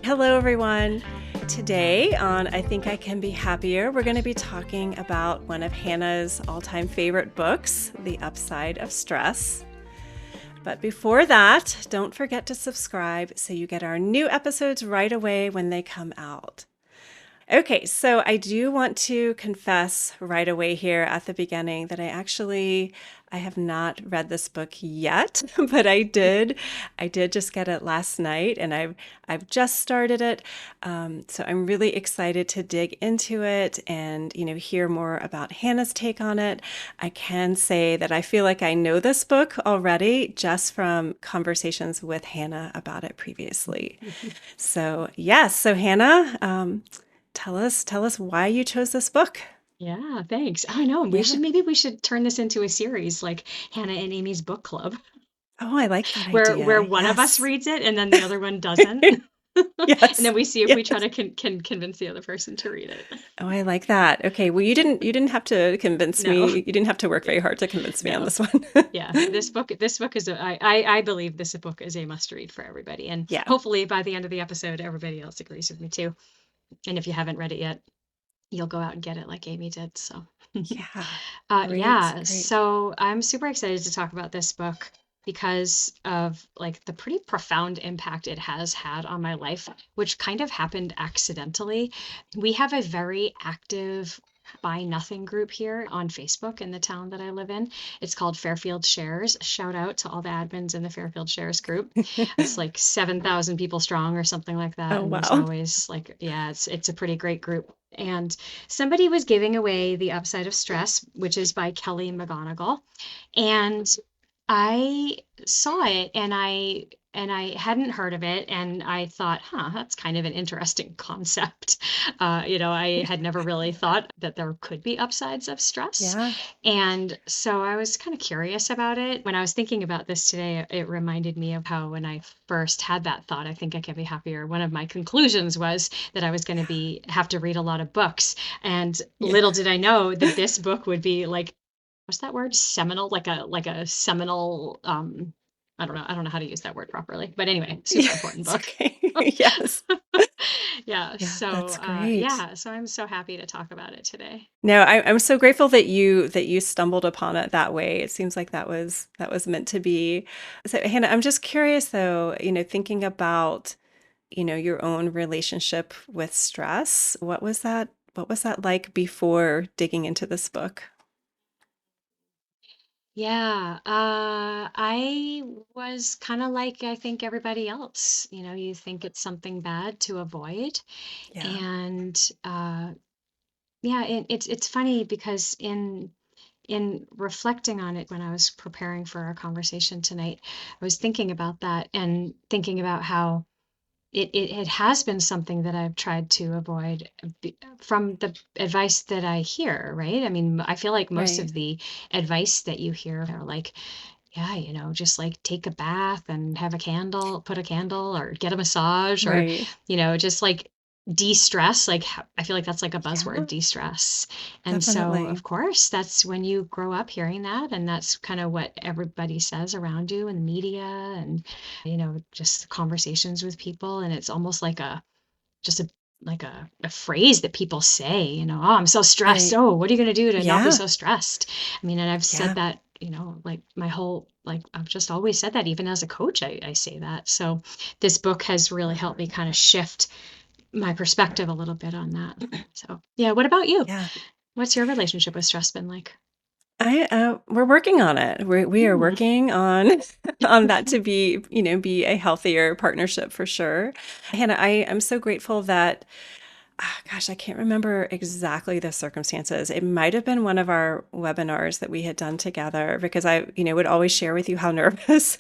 Hello, everyone. Today on I Think I Can Be Happier, we're going to be talking about one of Hannah's all-time favorite books, The Upside of Stress. But before that, don't forget to subscribe so you get our new episodes right away when they come out. Okay, so I do want to confess right away here at the beginning that I have not read this book yet, but I did. I did just get it last night, and I've just started it. So I'm really excited to dig into it and hear more about Hannah's take on it. I can say that I feel like I know this book already just from conversations with Hannah about it previously. So yes, so Hannah. Tell us why you chose this book. Yeah, thanks. I know. Yeah. Maybe we should turn this into a series like Hannah and Amy's book club, Oh, I like that where idea. one of us Yes. reads it and then the other one doesn't. And Yes. then we see if we try Yes. to can convince the other person to read it. Oh, I like that. Okay. Well, you didn't have to convince No. me. You didn't have to work Yeah. very hard to convince me on No. this one. Yeah. This book is I believe this book is a must read for everybody. And Yeah. hopefully by the end of the episode everybody else agrees with me too. And if you haven't read it yet, you'll go out and get it like Amy did. So Yeah. yeah, Great. so I'm super excited to talk about this book because of like the pretty profound impact it has had on my life, which kind of happened accidentally. We have a very active Buy Nothing group here on Facebook in the town that I live in. It's called Fairfield Shares. Shout out to all the admins in the Fairfield Shares group. It's like 7,000 people strong or something like that. Oh, And there's wow. always like, yeah, it's a pretty great group. And somebody was giving away The Upside of Stress, which is by Kelly McGonigal. And I saw it and I hadn't heard of it and I thought, huh, that's kind of an interesting concept. I had never really thought that there could be upsides of stress. Yeah. And so I was kind of curious about it. When I was thinking about this today, it reminded me of how when I first had that thought, I think I can be happier. One of my conclusions was that I was going to Yeah. be have to read a lot of books. And Yeah. little did I know that this book would be like what's that word? Seminal, like a seminal, I don't know how to use that word properly, but anyway, super Yeah. important It's book. okay. Yes. Yeah, Yeah, so that's great. yeah, so I'm so happy to talk about it today. No, I'm so grateful that you stumbled upon it that way. It seems like that was meant to be. So, Hannah, I'm just curious though, thinking about, your own relationship with stress. What was that like before digging into this book? Yeah, I was kind of like I think everybody else. You think it's something bad to avoid, Yeah. and yeah, it's funny because in reflecting on it when I was preparing for our conversation tonight, I was thinking about that and thinking about how it has been something that I've tried to avoid from the advice that I hear, right? I mean, I feel like most Right. of the advice that you hear are like, yeah, just like take a bath and have a candle, put a candle or get a massage or, Right. just like de-stress. Like I feel like that's like a buzzword, Yeah, de-stress. And so, of definitely. course, that's when you grow up hearing that. And that's kind of what everybody says around you in the media and, just conversations with people. And it's almost like just a phrase that people say, oh, I'm so stressed. Right. Oh, what are you going to do to not be Yeah. so stressed? I mean, and I've said Yeah. that, like my whole, like, I've just always said that. Even as a coach, I say that. So this book has really helped me kind of shift my perspective a little bit on that. So, yeah. What about you? Yeah. What's your relationship with stress been like? We're working on it. We are Hmm. working on on that to be a healthier partnership for sure. Hannah, I'm so grateful that, gosh, I can't remember exactly the circumstances. It might have been one of our webinars that we had done together because I would always share with you how nervous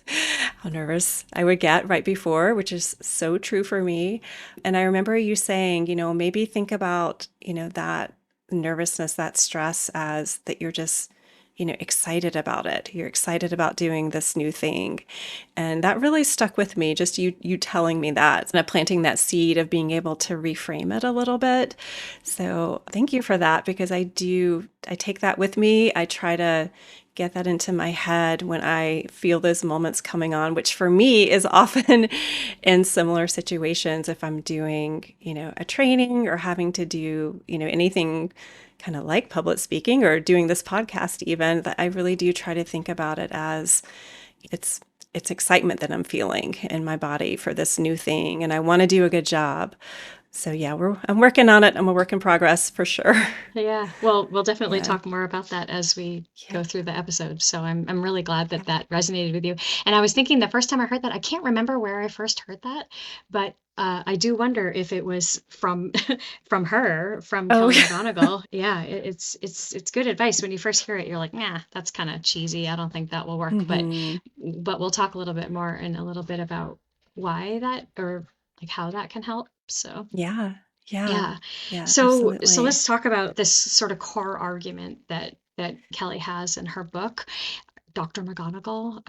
I would get right before, which is so true for me. And I remember you saying, maybe think about, that nervousness, that stress as that you're just excited about it. You're excited about doing this new thing. And that really stuck with me, just you telling me that and planting that seed of being able to reframe it a little bit. So thank you for that because I take that with me. I try to get that into my head when I feel those moments coming on, which for me is often in similar situations if I'm doing, a training or having to do, anything kind of like public speaking or doing this podcast even, that I really do try to think about it as it's it's excitement that I'm feeling in my body for this new thing and I want to do a good job. So yeah, I'm working on it. I'm a work in progress for sure. Yeah. Well, we'll definitely Yeah. talk more about that as we Yeah. go through the episode. So I'm really glad that Yeah. that resonated with you. And I was thinking the first time I heard that, I can't remember where I first heard that, but I do wonder if it was from from Oh, Kelly yeah. McGonigal. Yeah, it's good advice. When you first hear it, you're like, nah, that's kind of cheesy. I don't think that will work. Hmm. But we'll talk a little bit more and a little bit about why that or like how that can help. So. Yeah. Yeah. Yeah. Yeah, So absolutely. let's talk about this sort of core argument that Kelly has in her book, Dr. McGonigal.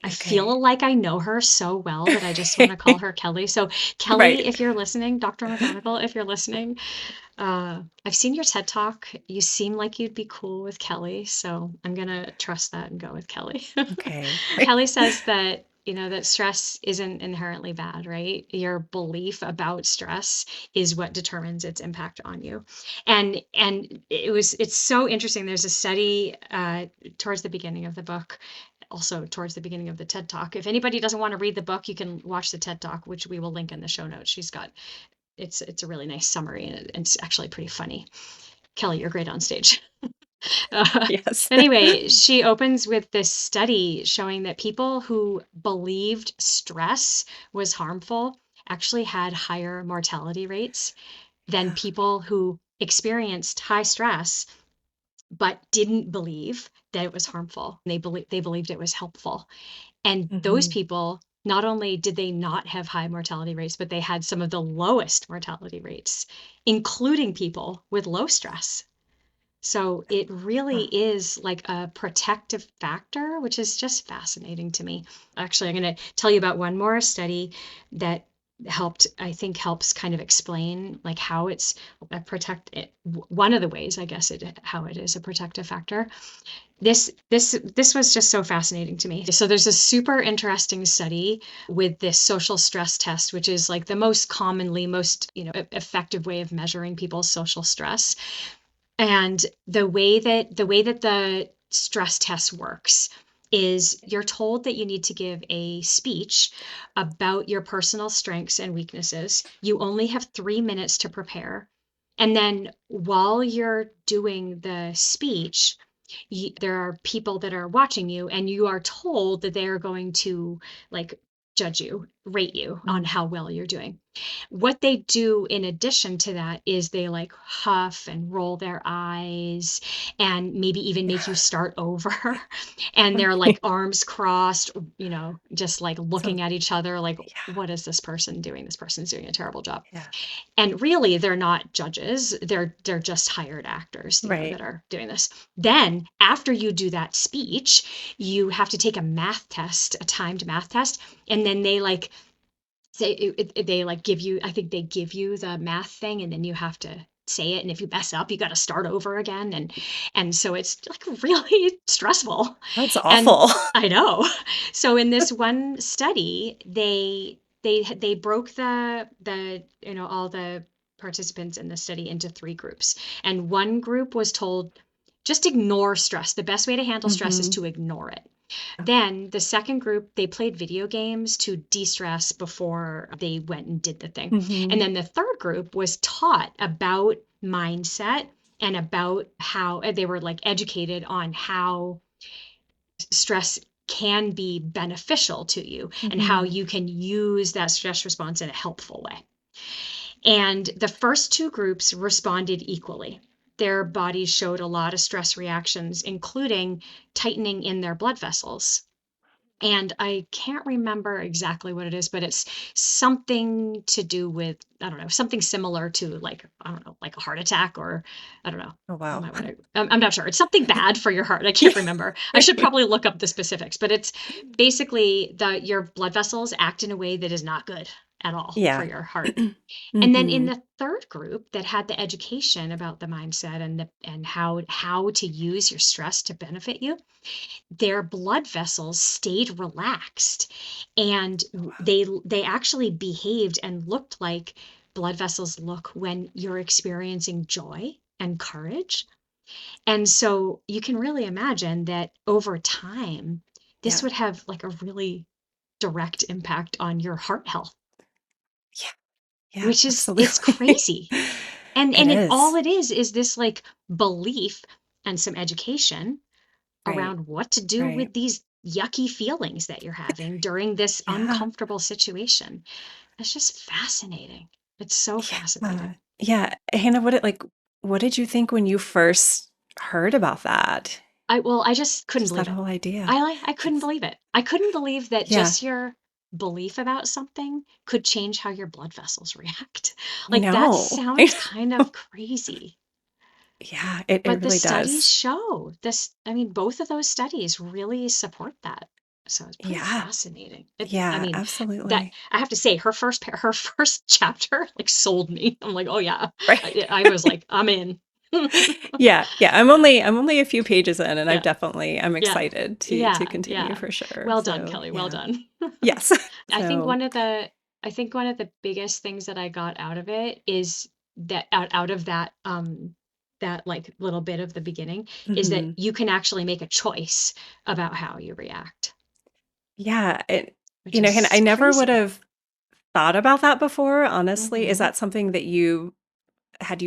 I Okay. feel like I know her so well that I just want to call her Kelly. So Right. Kelly, if you're listening, Dr. McGonigal, if you're listening, I've seen your TED Talk. You seem like you'd be cool with Kelly, so I'm gonna trust that and go with Kelly. Okay. Kelly says that, that stress isn't inherently bad, right? Your belief about stress is what determines its impact on you. And it's so interesting. There's a study towards the beginning of the book, also towards the beginning of the TED Talk. If anybody doesn't want to read the book, you can watch the TED Talk, which we will link in the show notes. She's got it's a really nice summary and it's actually pretty funny. Kelly, you're great on stage. Uh, Yes. anyway, she opens with this study showing that people who believed stress was harmful actually had higher mortality rates than people who experienced high stress but didn't believe that it was harmful. They believed it was helpful. And those Hmm. people, not only did they not have high mortality rates, but they had some of the lowest mortality rates, including people with low stress. So it really Wow. is like a protective factor, which is just fascinating to me. Actually, I'm going to tell you about one more study that I think helps kind of explain like how it's a one of the ways, I guess, how it is a protective factor. This was just so fascinating to me. So there's a super interesting study with this social stress test, which is like the most commonly, most, effective way of measuring people's social stress. And the way that the stress test works is you're told that you need to give a speech about your personal strengths and weaknesses. You only have 3 minutes to prepare. And then while you're doing the speech, there are people that are watching you, and you are told that they are going to like judge you, rate you on Mm. how well you're doing. What they do in addition to that is they like huff and roll their eyes and maybe even make you start over. And they're like Okay. arms crossed, just like So, looking at each other like, yeah. what is this person doing? This person's doing a terrible job. Yeah. And really, they're not judges. They're just hired actors, Right. that are doing this. Then, after you do that speech, you have to take a math test, a timed math test, and then they like say they like give you, I think they give you the math thing, and then you have to say it. And if you mess up, you got to start over again. And so it's like really stressful. That's And awful. I know. So in this one study, they broke the all the participants in the study into three groups. And one group was told, just ignore stress. The best way to handle stress is Hmm. to ignore it. Then the second group, they played video games to de-stress before they went and did the thing. And Hmm. then the third group was taught about mindset and about how they were like educated on how stress can be beneficial to you and how Hmm. you can use that stress response in a helpful way. And the first two groups responded equally. Their bodies showed a lot of stress reactions, including tightening in their blood vessels. And I can't remember exactly what it is, but it's something to do with, I don't know, something similar to like, I don't know, like a heart attack, or I don't know. Oh, I wow. might want to, I'm not sure. It's something bad for your heart. I can't remember. I should probably look up the specifics, but it's basically your blood vessels act in a way that is not good. at all for Yeah. your heart. And then in Hmm. the third group that had the education about the mindset and how to use your stress to benefit you, their blood vessels stayed relaxed, and Oh, wow. they actually behaved and looked like blood vessels look when you're experiencing joy and courage. And so you can really imagine that over time, this Yeah. would have like a really direct impact on your heart health, Yeah. Yeah. which is it's Absolutely. crazy. And It all is. it is this like belief and some education Right. around what to do Right. with these yucky feelings that you're having during this Yeah. uncomfortable situation. It's just fascinating. It's so Yeah. fascinating. Yeah. Hannah, what did you think when you first heard about that? I just couldn't Just that believe it. whole idea. I couldn't It's believe it. I couldn't believe that Yeah, just your belief about something could change how your blood vessels react. I Like, that know. sounds kind of crazy. Yeah, it But the really studies does. show this. I mean, both of those studies really support that. So it's pretty Yeah. fascinating. I Yeah, mean, that absolutely. I have to say, her first chapter like sold me. I'm like, oh yeah. Right. I was like, I'm in. Yeah, yeah. I'm only a few pages in, and Yeah, I'm yeah, excited to yeah, continue yeah. for sure. Well done, So Kelly. Well yeah. done. Yes. I think So one of the I think one of the biggest things that I got out of it is that out of that that like little bit of the beginning is that mhm. you can actually make a choice about how you react, Yeah, which Hannah, I is never would crazy. have thought about that before, honestly. Is Hmm. that something that you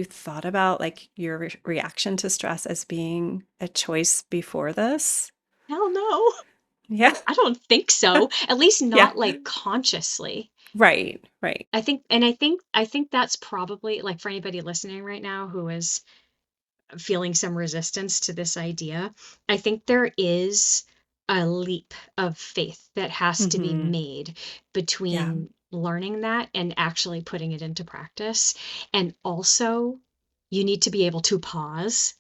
thought about, like, your reaction to stress as being a choice before this? Hell no. Yeah. I don't think so. At least Yeah. not like consciously. Right, right. I think that's probably like for anybody listening right now who is feeling some resistance to this idea, I think there is a leap of faith that has to be Mhm. made Yeah, between learning that and actually putting it into practice. And also, you need to be able to pause,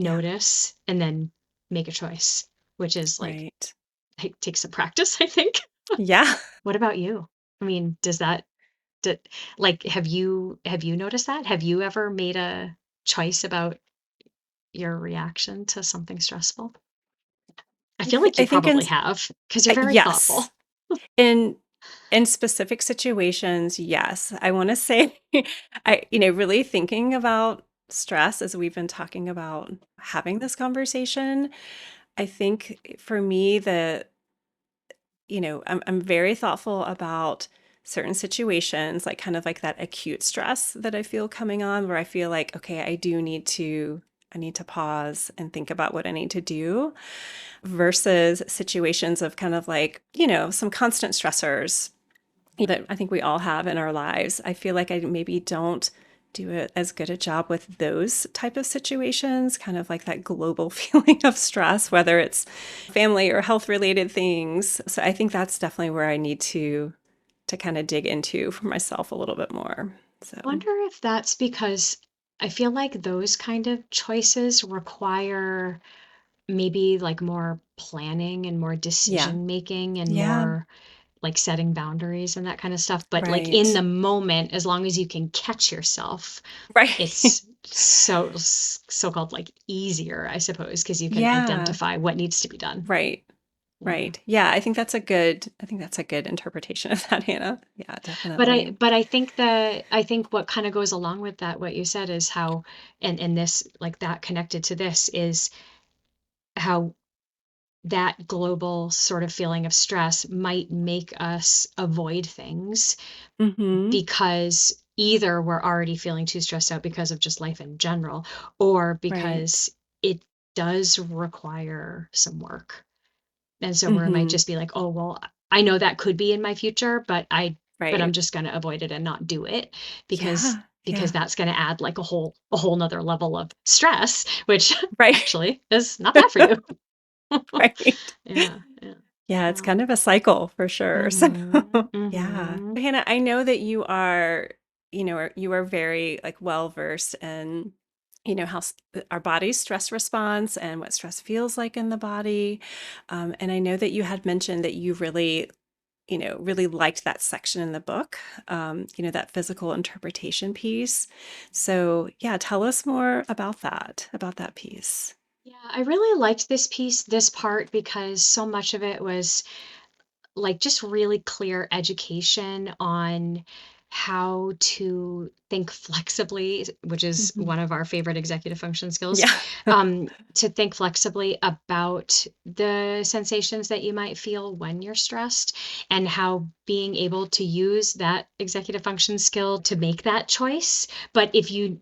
yeah, notice, and then make a choice, which is like, right. it takes some practice, I think. Yeah. What about you? I mean, d like, have you noticed that? Have you ever made a choice about your reaction to something stressful? I feel like you I think probably have, because 'cause you're very thoughtful. yes. In specific situations, yes. I wanna say really thinking about stress as we've been talking about having this conversation, I think for me, I'm very thoughtful about certain situations, like kind of like that acute stress that I feel coming on, where I feel like, okay, I need to pause and think about what I need to do versus situations of kind of like, some constant stressors that I think we all have in our lives. I feel like I maybe don't do as good a job with those type of situations, kind of like that global feeling of stress, whether it's family or health related things. So I think that's definitely where I need to kind of dig into for myself a little bit more. So Wonder if that's because I feel like those kind of choices require maybe, like, more planning and more yeah, decision making and yeah, more, like, setting boundaries and that kinda stuff, but, like, in right, the moment, as long as you can catch yourself, right, it's so-called, like, easier, I suppose, because you can yeah, identify what needs to be done. right. Yeah. Right. Yeah, I think that's a good interpretation of that, Hannah. Yeah, definitely. But I think what kinda goes along with that, what you said is how and this like, that connected to this is how that global sort of feeling of stress might make us avoid things Mhm. because either we're already feeling too stressed out because of just life in general, or Right. because it does require some work. And so where it might Mhm. just be like, "Oh, well, I know that could be in my future, but I'm Right. just gonna avoid it and not do it because Yeah, yeah. that's gonna add like a whole 'nother level of stress, which Right. actually is not bad for you." Right. Yeah, yeah, Yeah, it's yeah. kind of a cycle for sure. So, Mhm, yeah. mhm. Hannah, I know that you are very, like, well-versed in, how our body's stress response and what stress feels like in the body. And I know that you had mentioned that you really really liked that section in the book, that physical interpretation piece. So, yeah, tell us more about that piece. Yeah, I really liked this part, because so much of it was like just really clear education on how to think flexibly, which is Mhm. one of our favorite executive function skills. Yeah. To think flexibly about the sensations that you might feel when you're stressed, and how being able to use that executive function skill to make that choice. But if you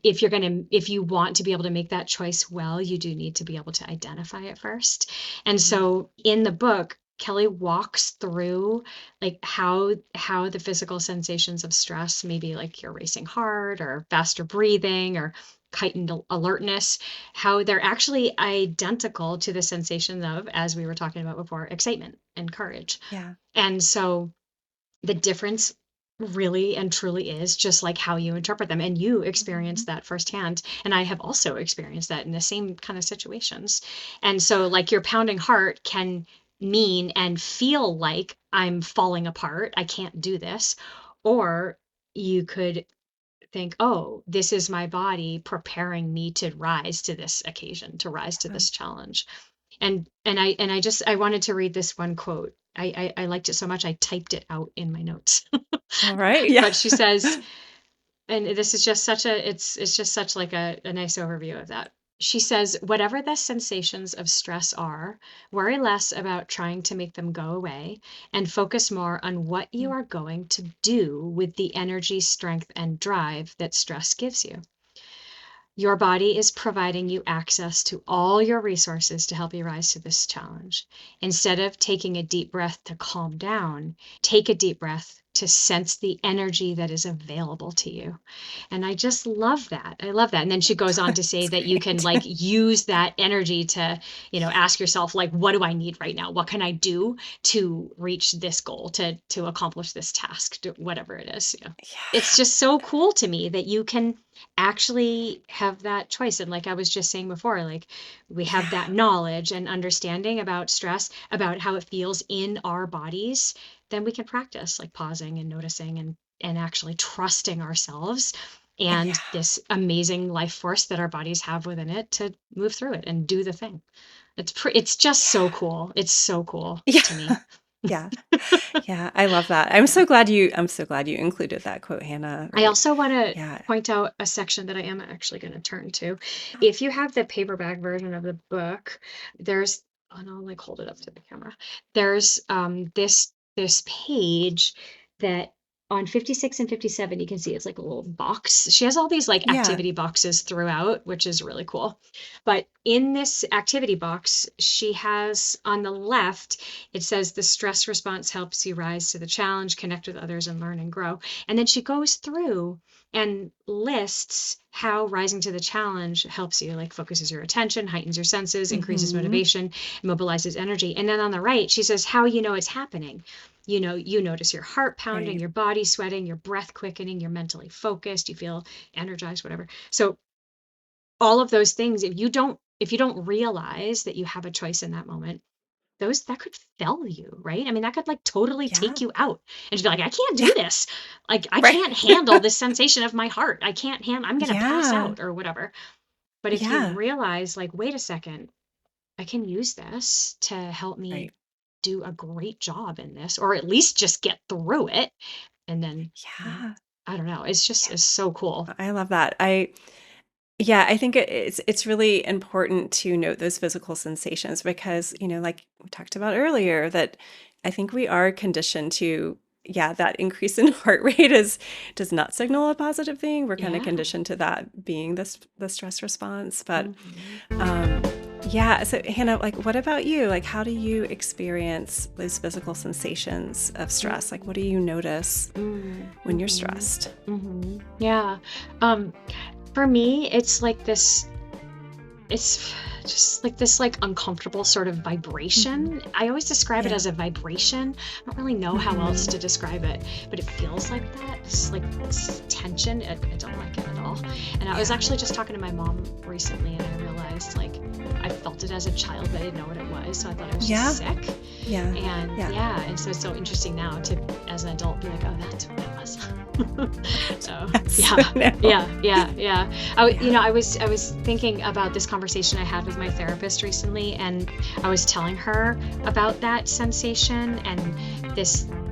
want to be able to make that choice well, you do need to be able to identify it first. And Mhm. so in the book, Kelly walks through like how the physical sensations of stress, maybe like your racing heart or faster breathing or heightened alertness, how they're actually identical to the sensation of, as we were talking about before, excitement and courage. Yeah. And so the difference really and truly is just like how you interpret them. And you experience Mhm. that firsthand. And I have also experienced that in the same kind of situations. And so, like, your pounding heart can mean and feel like I'm falling apart. I can't do this. Or you could think, oh, this is my body preparing me to rise to this occasion, to rise to Yeah. this challenge. And I wanted to read this one quote. I liked it so much I typed it out in my notes. All right. Yeah. But she says, and this is just such a it's just such like a nice overview of that. She says, whatever the sensations of stress are, worry less about trying to make them go away, and focus more on what you Mm. are going to do with the energy, strength, and drive that stress gives you. Your body is providing you access to all your resources to help you rise to this challenge. Instead of taking a deep breath to calm down, take a deep breath to sense the energy that is available to you. And I just love that. I love that. And then she goes on to say That's that you can great. like use that energy to, ask yourself, like, what do I need right now? What can I do to reach this goal, to accomplish this task, whatever it is. It's Yeah. just so cool to me that you can actually have that choice. And like I was just saying before, like, we have Yeah. that knowledge and understanding about stress, about how it feels in our bodies, then we can practice like pausing and noticing, and actually trusting ourselves Yeah. and this amazing life force that our bodies have within it to move through it and do the thing. It's just so Yeah. cool. It's so cool Yeah. to me. Yeah. Yeah. I love that. I'm so glad you included that quote, Hannah. I Right. also want to Yeah. point out a section that I am actually going to turn to. If you have the paperback version of the book, there's, and I'll like hold it up to the camera. There's this page that on 56 and 57 you can see it's like a little box. She has all these like Yeah. activity boxes throughout, which is really cool. But in this activity box, she has on the left, it says the stress response helps you rise to the challenge, connect with others, and learn and grow. And then she goes through and lists how rising to the challenge helps you, like focuses your attention, heightens your senses, increases Hmm. motivation, mobilizes energy. And then on the right, she says how you know it's happening. You notice your heart pounding, Right. your body sweating, your breath quickening, you're mentally focused, you feel energized, whatever. So all of those things, if you don't realize that you have a choice in that moment, those that could fell you, right? I mean, that could like totally take Yeah. you out and just be like, I can't do Yeah. this. Like, I Right. can't handle this sensation of my heart. I'm gonna pass Yeah. out or whatever. But if you Yeah. realize, like, wait a second, I can use this to help me Right. do a great job in this, or at least just get through it. And then, Yeah. I don't know. It's so cool. I love that. Yeah, I think it's really important to note those physical sensations because, like we talked about earlier, that I think we are conditioned to, yeah, that increase in heart rate does not signal a positive thing. We're kind of Yeah. conditioned to that being the stress response. But Mhm. um, yeah, so Hannah, like, what about you? Like, how do you experience those physical sensations of stress? Like, what do you notice Mm, when you're mhm, stressed? yeah. Um, for me, it's like this. It's just like this like uncomfortable sort of Mhm. vibration. I always describe it Yeah. as a vibration. I don't really know how else Mhm. to describe it, but it feels like that. It's like this tension. I don't like it at all. And I was Yeah. actually just talking to my mom recently, and I realized like I felt it as a child, but I didn't know what it was. So I thought I was just Yeah. sick. Yeah. And Yeah. yeah, and so it's so interesting now to, as an adult, be like, oh, that's what that was. Right. So Yes. yeah, No. yeah. Yeah. I was thinking about this conversation I had with my therapist recently, and I was telling her about that sensation and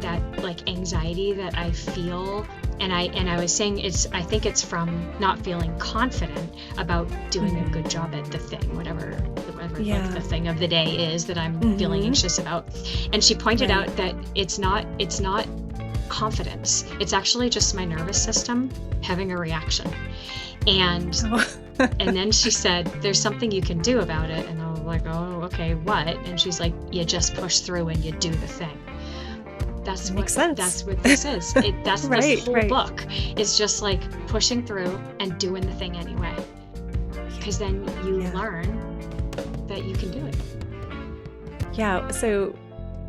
that like anxiety that I feel. And I was saying I think it's from not feeling confident about doing a good Mhm. job at the thing, whatever like the Yeah. thing of the day is that I'm feeling Mhm. anxious about. And she pointed Right. out that it's not confidence. It's actually just my nervous system having a reaction. And Oh. and then she said, there's something you can do about it. And I was like, oh, okay, what? And she's like, you just push through and you do the thing. That makes sense. That's what this is. That's this Right, whole right. book is just like pushing through and doing the thing anyway. Yeah. Because then you Yeah. learn that you can do it. Yeah. So,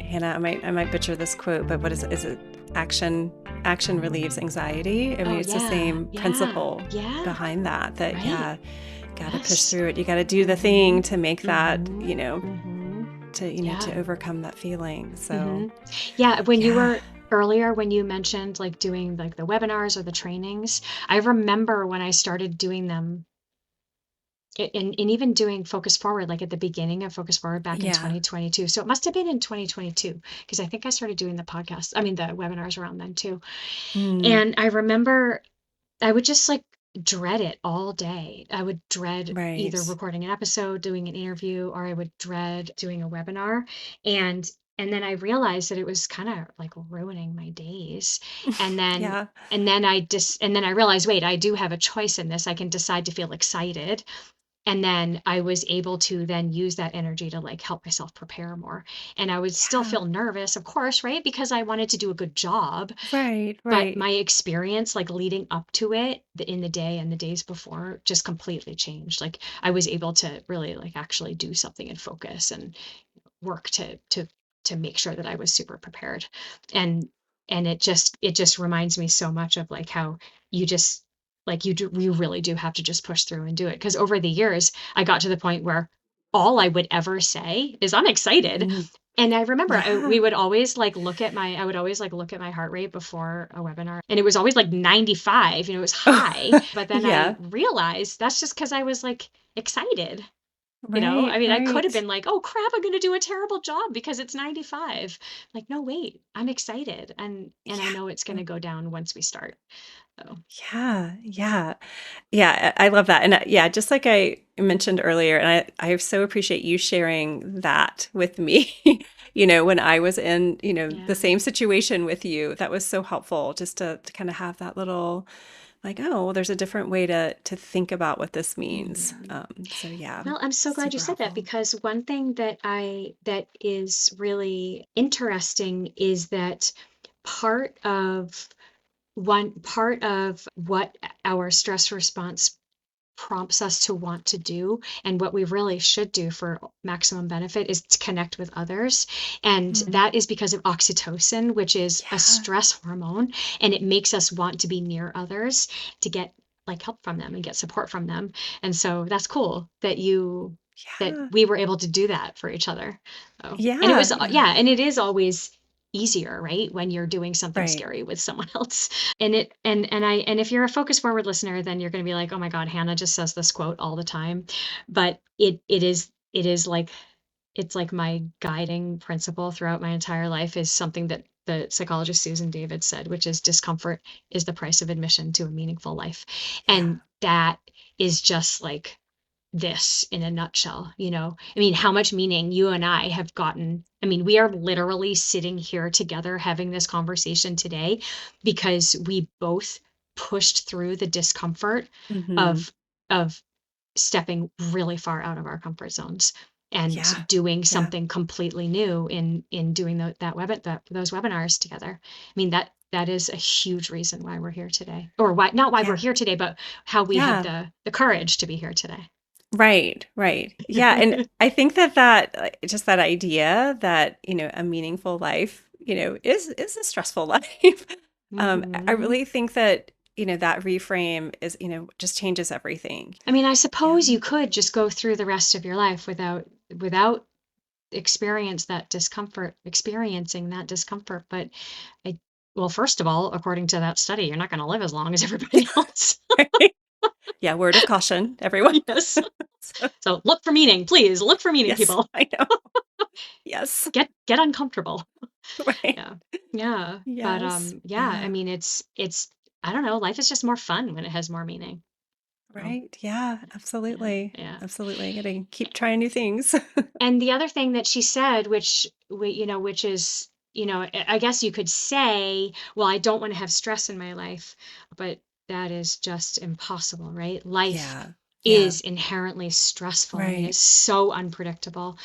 Hannah, I might butcher this quote, but what is it? Is it action relieves anxiety? I mean, Oh it's the yeah, same yeah, principle yeah. behind that, that Right. yeah, got to push Yes. through it. You got to do the Mm-hmm. thing to make that, Mm-hmm. Mm-hmm. to Yeah. overcome that feeling. So, Mm-hmm. Yeah. When you yeah. were earlier, when you mentioned like doing like the webinars or the trainings, I remember when I started doing them and even doing Focus Forward, like at the beginning of Focus Forward back in Yeah. 2022. So it must have been in 2022 because I think I started doing I mean, the webinars around then too. Mm, And I remember I would just like dread it all day. I would dread either right. recording an episode, doing an interview, or I would dread doing a webinar. And and then I realized that it was kind of like ruining my days. And then Yeah. and then I realized, wait, I do have a choice in this. I can decide to feel excited, and then I was able to then use that energy to like help myself prepare more. And I would still Yeah. feel nervous, of course, right? Because I wanted to do a good job. Right, But right. my experience, like leading up to it in the day and the days before, just completely changed. Like I was able to really like actually do something and focus and work to make sure that I was super prepared. And it just reminds me so much of like how you just like you really do have to just push through and do it. Because over the years, I got to the point where all I would ever say is I'm excited. Mhm. And I remember we Yeah. would always like I would always like look at my heart rate before a webinar, and it was always like 95, it was high. But then I Yeah. realized that's just because I was like excited. I Right, mean, I could have right. been like, "Oh crap, I'm gonna do a terrible job because it's 95." Like, no, wait, I'm excited, and I know it's Yeah. gonna go down once we start. So, Yeah, yeah. Yeah, I love that. And yeah, just like I mentioned earlier, and I so appreciate you sharing that with me. When I was in, the yeah. same situation with you, that was so helpful just to kind of have that little like, oh, well, there's a different way to think about what this means. Mhm. So yeah, Well, I'm so glad you super said that, helpful. because one thing that is really interesting is that part of part of what our stress response prompts us to want to do, and what we really should do for maximum benefit, is to connect with others. And Mhm. that is because of oxytocin, which is a Yeah, stress hormone, and it makes us want to be near others to get like help from them and get support from them. And so that's cool that yeah, we were able to do that for each other. Oh, and it was, yeah, yeah. yeah, and it is always easier, right? When you're doing something Right. scary with someone else. And if you're a focus forward listener, then you're going to be like, oh my god, Hannah just says this quote all the time. But it is like it's like my guiding principle throughout my entire life, is something that the psychologist Susan David said, which is discomfort is the price of admission to a meaningful life. Yeah. And that is just like this in a nutshell. I mean, how much meaning you and I have gotten. I mean, we are literally sitting here together having this conversation today because we both pushed through the discomfort Hmm. of of stepping really far out of our comfort zones and Yeah. doing Yeah. something completely new in doing those webinars together. I mean, that is a huge reason why we're here today, or why not why we're Yeah. here today, but how we have Yeah. the courage to be here today. Right, right. Yeah, and I think just that idea that, a meaningful life, is a stressful life. I Hmm. really think that, that reframe is, just changes everything. I mean, I Yeah. suppose you could just go through the rest of your life without experiencing that discomfort. But I, well, first of all, according to that study, you're not going to live as long as everybody else. Yeah, word of caution, everyone. Yes. So, So look for meaning, please. Look for meaning, yes, people. I know. Yes. Get uncomfortable. Right. Yeah. Yeah. But Yes. yeah, I Yeah. mean it's I don't know, life is just more fun when it has more meaning. So, Right. Yeah, yeah. absolutely. Yeah. Absolutely. Gotta keep trying new things. And the other thing that she said, which is, I guess you could say, well, I don't want to have stress in my life, but that is just impossible, right? Life Yeah. Yeah. is inherently stressful. I mean, Right. it's so unpredictable.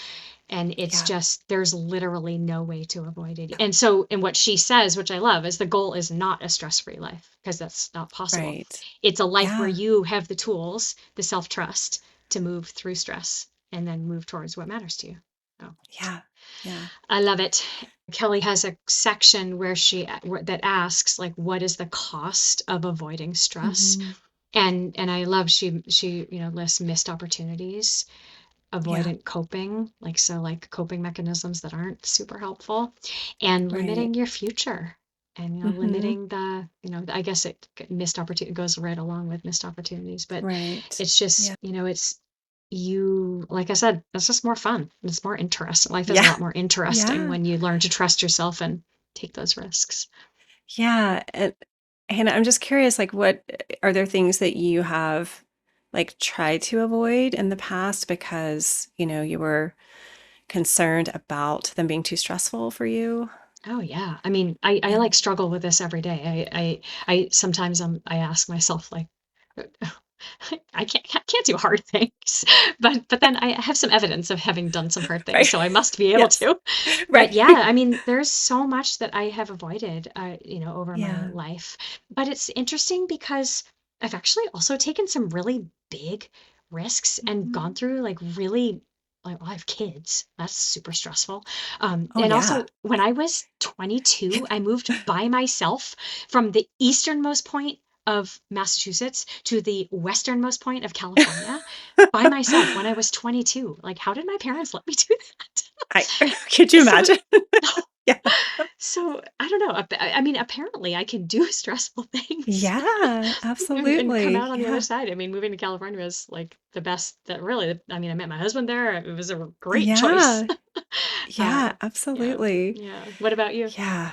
And it's Yeah. just, there's literally no way to avoid it. And so, and what she says, which I love, is the goal is not a stress-free life, because that's not possible. Right. It's a life where Yeah. you have the tools, the self-trust to move through stress and then move towards what matters to you. So Yeah. Yeah. I love it. Kelly has a section where that asks, like, what is the cost of avoiding stress? Hmm. And I love, she lists missed opportunities, Yeah. avoidant coping, like coping mechanisms that aren't super helpful, and Right. limiting your future, and Hmm. limiting I guess it missed opportunity goes right along with missed opportunities, but Right. it's just, Yeah. it's you, like I said, it's just more fun. It's more interesting. Life is a Yeah. lot more interesting Yeah. when you learn to trust yourself and take those risks. Yeah. And Hannah, I'm just curious, like, what are there things that you have like tried to avoid in the past because, you were concerned about them being too stressful for you? Oh yeah. I mean, I Yeah. like struggle with this every day. I sometimes I ask myself, like, I can't do hard things, but then I have some evidence of having done some hard things, Right. so I must be able Yes. to. But Right. yeah, I mean, there's so much that I have avoided, over my Yeah. life. But it's interesting because I've actually also taken some really big risks and gone Mhm. through like really, like, well, I have kids. That's super stressful. Oh, And yeah. also, when I was 22, I moved by myself from the easternmost point of Massachusetts to the westernmost point of California by myself when I was 22. Like, how did my parents let me do I that? could you So, imagine? Yeah. so I don't know. I mean, apparently I can do stressful things Yeah, and come absolutely. out on the other Yeah. side. I mean, moving to California was like the best that really, I mean, I met my husband there. It was a great choice. Yeah. Uh, Yeah, yeah. absolutely. Yeah. What about you? Yeah.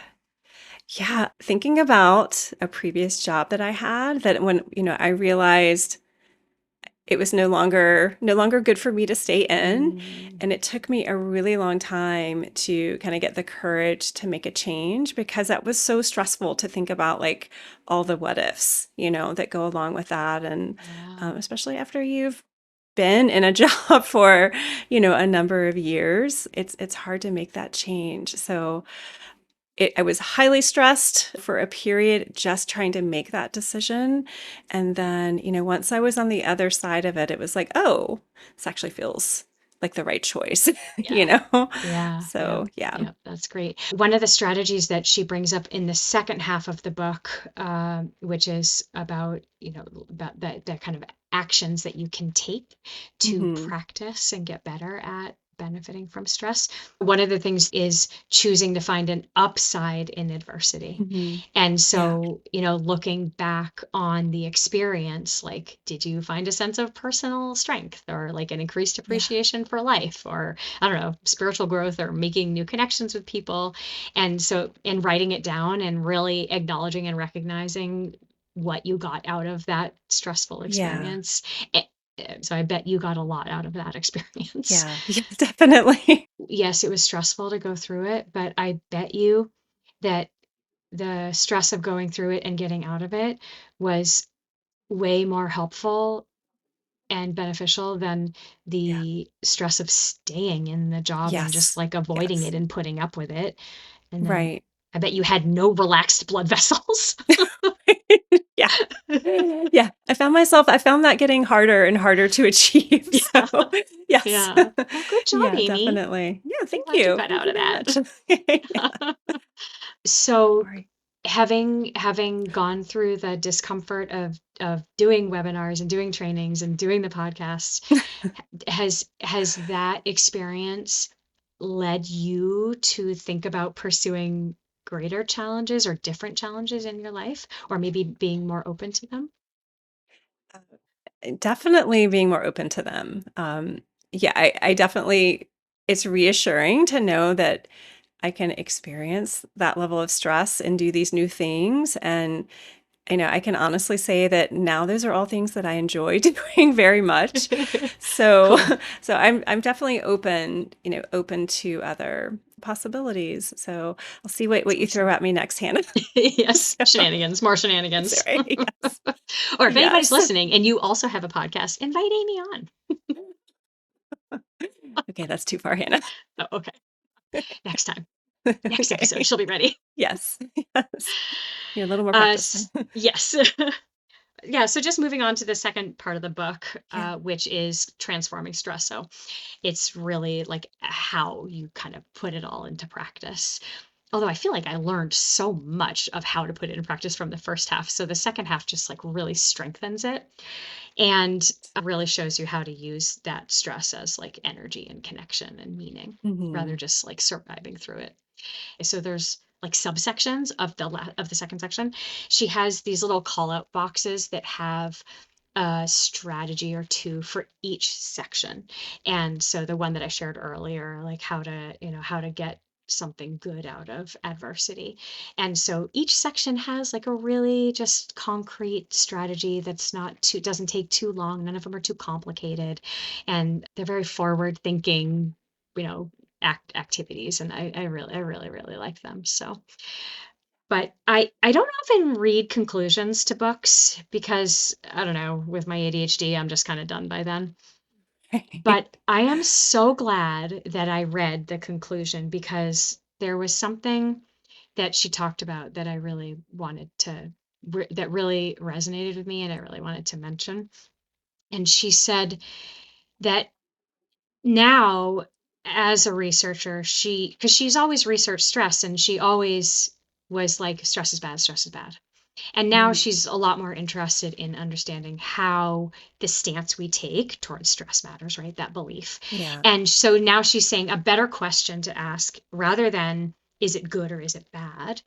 Yeah, thinking about a previous job that I had that when, I realized it was no longer good for me to stay in, Mm, and it took me a really long time to kind of get the courage to make a change because that was so stressful to think about, like, all the what ifs, that go along with that. And yeah. especially after you've been in a job for, a number of years, it's hard to make that change. So I was highly stressed for a period just trying to make that decision. And then, once I was on the other side of it, it was like, oh, this actually feels like the right choice, you Yeah. know? Yeah. Yep. So, yeah. Yep. That's great. One of the strategies that she brings up in the second half of the book, which is about, about the kind of actions that you can take to Hmm. practice and get better at benefiting from stress. One of the things is choosing to find an upside in adversity. Hmm. And Yeah. so, looking back on the experience, like, did you find a sense of personal strength or like an increased Yeah. appreciation for life or, I don't know, spiritual growth or making new connections with people? And so, in writing it down and really acknowledging and recognizing what you got out of that stressful Yeah. experience. eh, So, I bet you got a lot out of that experience. Yeah. Yeah, definitely. Yes, it was stressful to go through it, but I bet you that the stress of going through it and getting out of it was way more helpful and beneficial than Yeah. the stress of staying in the job and just Yes. like avoiding Yes. it and putting up with it. And then Right. I bet you had no relaxed blood vessels. Yeah. Yeah, I found that getting harder and harder to achieve. So, Yeah. yes. Yeah. Well, good job, Yeah, Amy. definitely. Yeah, We'll thank let you you. cut Thank out you of very that. much. Yeah, So sorry. having gone through the discomfort of doing webinars and doing trainings and doing the podcasts, has that experience led you to think about pursuing greater challenges or different challenges in your life, or maybe being more open to them? Definitely being more open to them. Yeah, I definitely, it's reassuring to know that I can experience that level of stress and do these new things. And I can honestly say that now those are all things that I enjoy doing very much. So, Cool. so I'm definitely open, open to other possibilities. So I'll see what That's you throw awesome. at me next, Hannah. Yes, So, shenanigans, more shenanigans. sorry. Yes. Or if anybody's Yes. listening and you also have a podcast, invite Amy on. Okay, that's too far, Hannah. Oh, okay. Next time. Next episode, Okay. she'll be ready. Yes. Yes. Need a little more practice then. Yes. Yeah, so just moving on to the second part of the book, Yeah. which is transforming stress. So it's really like how you kind of put it all into practice. Although I feel like I learned so much of how to put it in practice from the first half. So the second half just like really strengthens it and really shows you how to use that stress as like energy and connection and meaning rather Hmm. just like surviving through it. So there's like subsections of the second section. She has these little call out boxes that have a strategy or two for each section. And so the one that I shared earlier, like how to get something good out of adversity. And so each section has like a really just concrete strategy that's not too doesn't take too long. None of them are too complicated. And they're very forward thinking, you know, activities. And I really like them. So but I don't often read conclusions to books because, I don't know, with my ADHD, I'm just kinda done by then. But I am so glad that I read the conclusion because there was something that she talked about that I really wanted to that really resonated with me and I really wanted to mention. And she said that now as a researcher, because she's always researched stress and she always was like, "Stress is bad, stress is bad." And now Mhm. she's a lot more interested in understanding how the stance we take towards stress matters, right? That belief. Yeah. And so now she's saying a better question to ask rather than is it good or is it bad?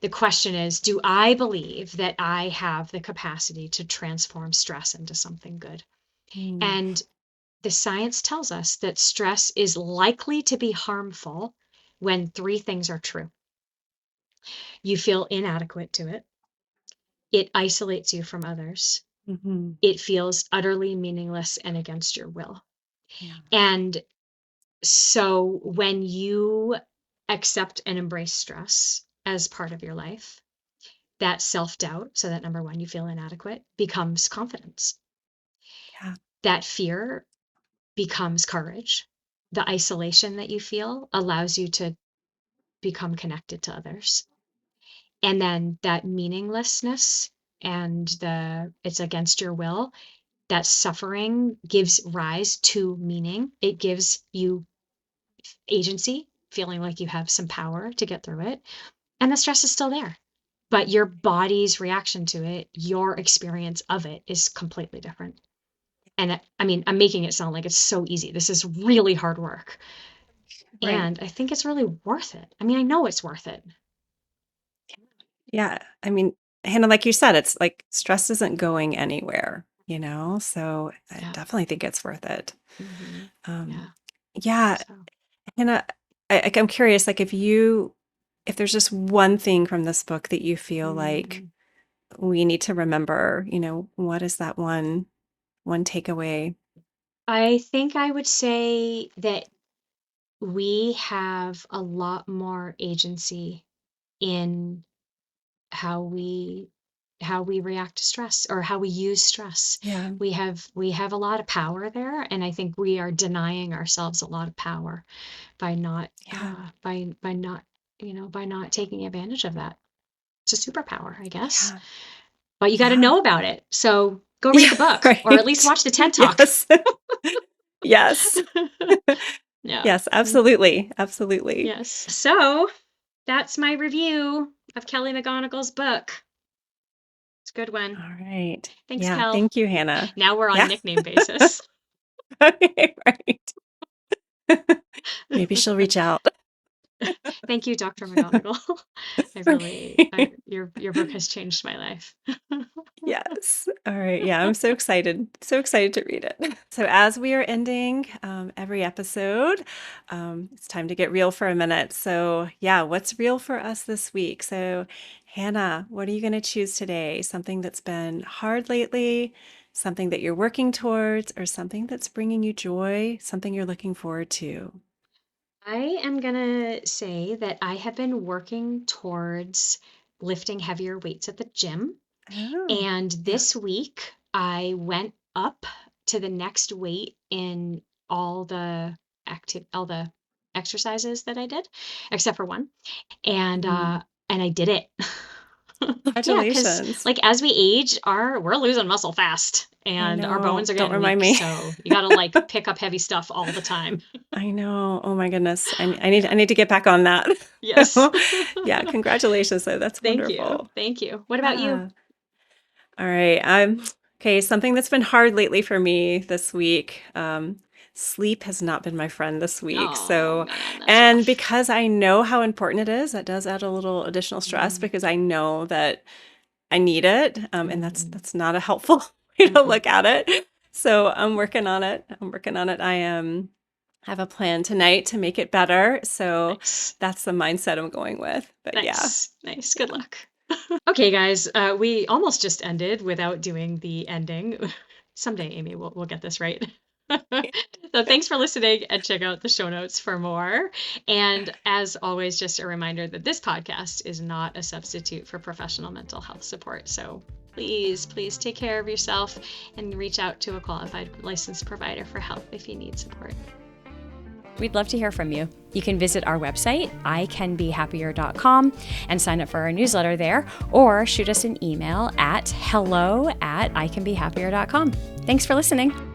The question is, do I believe that I have the capacity to transform stress into something good? Mm. And the science tells us that stress is likely to be harmful when three things are true. You feel inadequate to it. It isolates you from others. Mhm. It feels utterly meaningless and against your will. Yeah. And so when you accept and embrace stress as part of your life, that self doubt, so that number one, you feel inadequate, becomes confidence. Yeah. That fear becomes courage. The isolation that you feel allows you to become connected to others. And then that meaninglessness and the it's against your will, that suffering gives rise to meaning. It gives you agency, feeling like you have some power to get through it. And the stress is still there. But your body's reaction to it, your experience of it is completely different. And I mean, I'm making it sound like it's so easy. This is really hard work. Right. And I think it's really worth it. I mean, I know it's worth it. Yeah. I mean, Hannah, like you said, it's like stress isn't going anywhere. So I Yeah. definitely think it's worth it. Hmm. Um, Yeah. yeah. So, Hannah, I'm curious, like if there's just one thing from this book that you feel like mm, we need to remember, what is that one takeaway? I think I would say that we have a lot more agency in how we how we react to stress or how we use stress. Yeah. We have a lot of power there, and I think we are denying ourselves a lot of power by not Yeah. by not by not taking advantage of that. It's a superpower, I guess. Yeah. but you got to Yeah. know about it. So go read the book, or at least Right. watch the TED Talk. Yes. Yes. Yeah. Yes, absolutely. Absolutely. Yes. So that's my review of Kelly McGonigal's book. It's a good one. All right. Thanks, Yeah. Kel. Thank you, Hannah. Now we're on Yeah. nickname basis. Okay, right. Maybe she'll reach out. Thank you, Dr. McGonigal. Your book has changed my life. Yes. All right. Yeah, I'm so excited. So excited to read it. So, as we are ending every episode, it's time to get real for a minute. So, yeah, what's real for us this week? So, Hannah, what are you going to choose today? Something that's been hard lately, something that you're working towards, or something that's bringing you joy, something you're looking forward to? I am going to say that I have been working towards lifting heavier weights at the gym. Oh, And yeah. this week, I went up to the next weight in all the all the exercises that I did, except for one. And Mm. uh and I did it. Yeah, because Congratulations. like as we age, we're losing muscle fast I and our bones know. are Don't getting remind weak. me. So you gotta like pick up heavy stuff all the time. I know. Oh my goodness. I Yeah. need to get back on that. Yes. Yeah, congratulations. So that's Thank you. wonderful. Thank you. What about you? Yeah. All right. Okay, something that's been hard lately for me this week. Sleep has not been my friend this week. Oh So, man, that's and rough. because I know how important it is, that does add a little additional stress Mm, because I know that I need it. And mhm, that's not a helpful way to mhm. look at it. So I'm working on it. I'm working on it. I have a plan tonight to make it better. So Nice. that's the mindset I'm going with. But yeah, Nice. Nice. Good yeah. luck. Okay, guys, we almost just ended without doing the ending. Someday, Amy, we'll get this right. So thanks for listening and check out the show notes for more. And as always, just a reminder that this podcast is not a substitute for professional mental health support. So please, please take care of yourself and reach out to a qualified licensed provider for help if you need support. We'd love to hear from you. You can visit our website, icanbehappier.com, and sign up for our newsletter there, or shoot us an email at hello@icanbehappier.com. Thanks for listening.